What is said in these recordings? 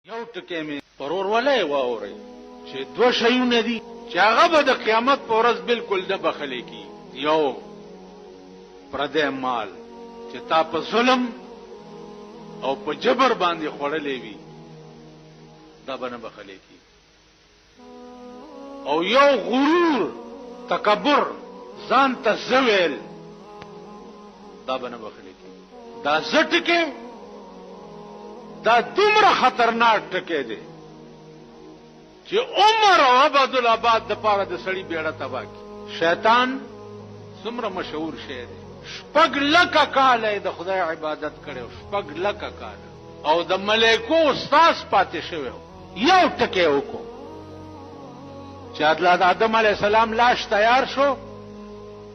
You ټکی مې پرورولې واوري چې دوه شیونه دي چې هغه به د قیامت په ورځ بالکل نه بخلې کی. یو پردې مال چې تا په ظلم او په جبر باندې خوړلې وي دا به نه بخلې کی. او یو غرور تکبر ځان ته زویل دا به نه بخلې کی. دا زټکه دا دومره خطرناک ټکی دی چې عمر او عبدالآباد د پاره د سړی بیړه تبا کی. شیطان څومره مشهور شی دی. شپږ لکه کاله د خدای عبادت کړو، شپږ لکه کاله، او د ملائکو استاد پاتې شوی. یو ټکی وکړو چې د آدم علی السلام لاش تیار شو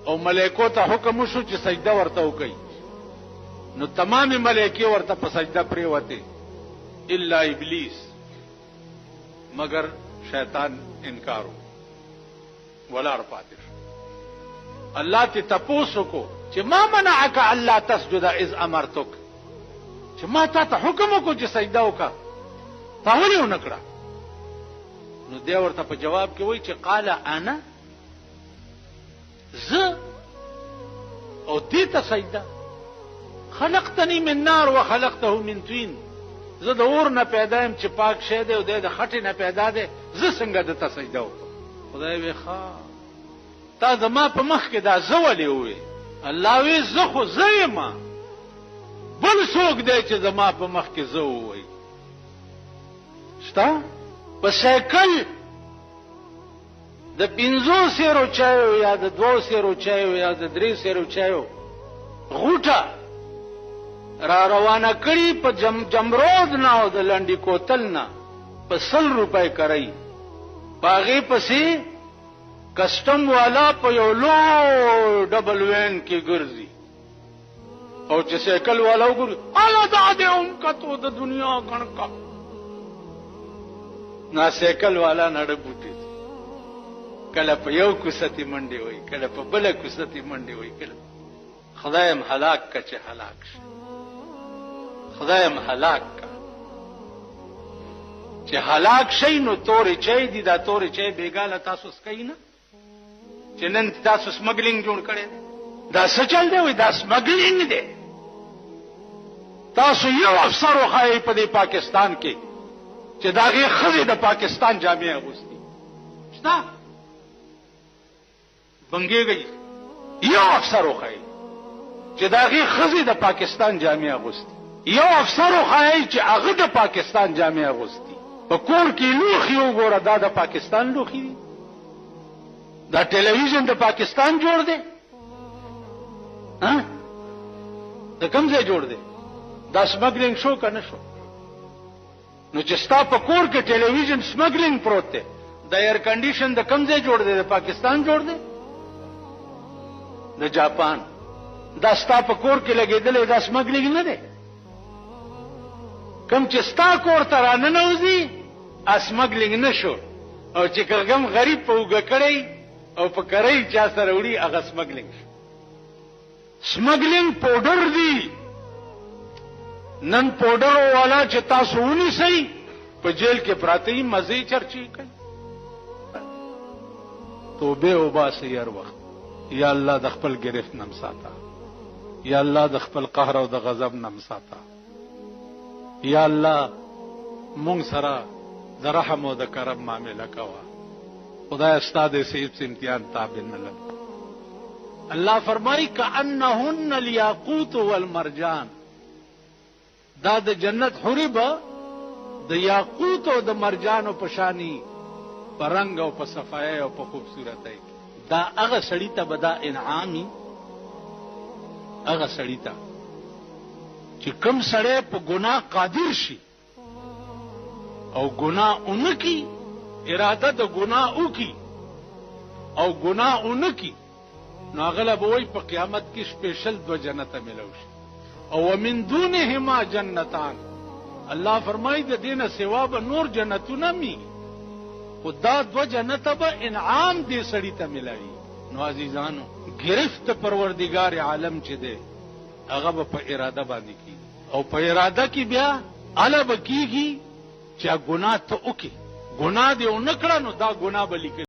او ملائکو ته حکم وشو چې سجده ورته وکړي، نو تمام ملائکه ورته په سجده پریوته الا ابلیس، مگر شیطان انکار ولا پاتې شو. الله ته تپوسو کو چې ما منعک الا تسجد اذ امرتک، چې ما ته حکم وکړو چې سجده وکړه تا ولې ونکړه؟ نو دی ورته په جواب کې وایي چې قال انا ز او دې ته سجده، خلقتنی من نار وخلقته من طین، زه د اور نه پیدا یم چې پاک شه دی او د خټې نه پیدا دی، زه څنګه د ته سجده وکړم؟ خدای وی ښا تا زما په مخ کې دا زه ولې وې؟ الله وی زه خو زه یم، بل څوک دی چې زما په مخ کې زه ووایي شته؟ په سایکل د 500 سیرو چایو یا د 2 سیرو چایو یا د 3 سیرو چایو غوټه را روانه کړي په جمرود نه او د لنډي کوتل نه په 100 روپۍ کوي، باغې پسې کسٹم والا په یو لو ډبل وین کې ګرځي، او چې سایکل والا وګوري الا داده هم کتو د دنیا غنکا نا سایکل والا نړ بوټي، کله په یو کوستی منډي وای، کله په بل کوستی منډي وای، کله خدایم هلاک کا چې هلاک شي، خدایم هلاک کا چې هلاک شي. نو تورې چای دي، دا تورې چای بیګاله تاسو سکئ نه چې نن تاسو سمګلینګ جوړ کړي، دا څه چل دی؟ وای دا سمګلینګ دی. تاسو یو افسر وخایي په دې پاکستان کې چې داغه خزه د پاکستان جامع اغوستي شته بنګيږي، یو افسر وخایي چې داغه خزه د پاکستان جامع اغوستي، یو افسر وخایي چې هغه د پاکستان جامع اغوستي. په کور کې لوخي وګوره، دا د پاکستان لوخي دی؟ دا ټلویزیون د پاکستان جوړ دی؟ ها د کوم ځای جوړ دی؟ دا سمګلینګ شو کنه شو؟ نو چې ستا په کور کې ټلویزیون سمګلینګ پروت دی، د ایر کنډیشن د کوم ځای جوړ دی؟ د پاکستان جوړ دی؟ د جاپان. دا ستا په کور کې لګېدلې دا سمګلینګ نه دی؟ کم چې ستا کور ته راننوځي اسمګلینګ نشو، او چې کلګم غریب په وګه کړی او په کرای چا سره وړي هغه سمګلینګ شو. سمګلینګ پاوډر دی، نن پاوډر والا چې تاسو ونیسئ په جیل کې پراته یې مزي چرچی کوي. توبه وباسئ هر وخت، یا الله د خپل گرفت نم ساته، یا الله د خپل قهر او د غضب نم ساته، یا الله مونږ سره د رحم او د کرم معامله کوه. خدای استاد سیب سے امتحان تابع نه لګ. الله فرمایي کأنهن الیاقوت والمرجان، دا د جنت حوربه د یاقوت او د مرجانو په شانی په رنگ او په صفای او په خوبصورتۍ. دا هغه سړی ته بدا انعامي، هغه سړی ته چې کم سړی په ګناه قادر شي او ګناه اونکی، اراده د ګناه وکي او ګناه اونکی، نو غلب وای په قیامت کې سپیشل 2 جنت ملوي او ومن دونهما جنتان. الله فرمایي د دینه سوا به نور جنتونه می، خدا 2 جنت به انعام دې سړی ته ملوي. نو عزیزانو گرفت پروردگار عالم چې دی هغه په اراده باندې کی، او په اراده کې بیا علا بکیږي چې ګناه ته وکې ګناه دې ونه کړه نو دا ګناه به لیکل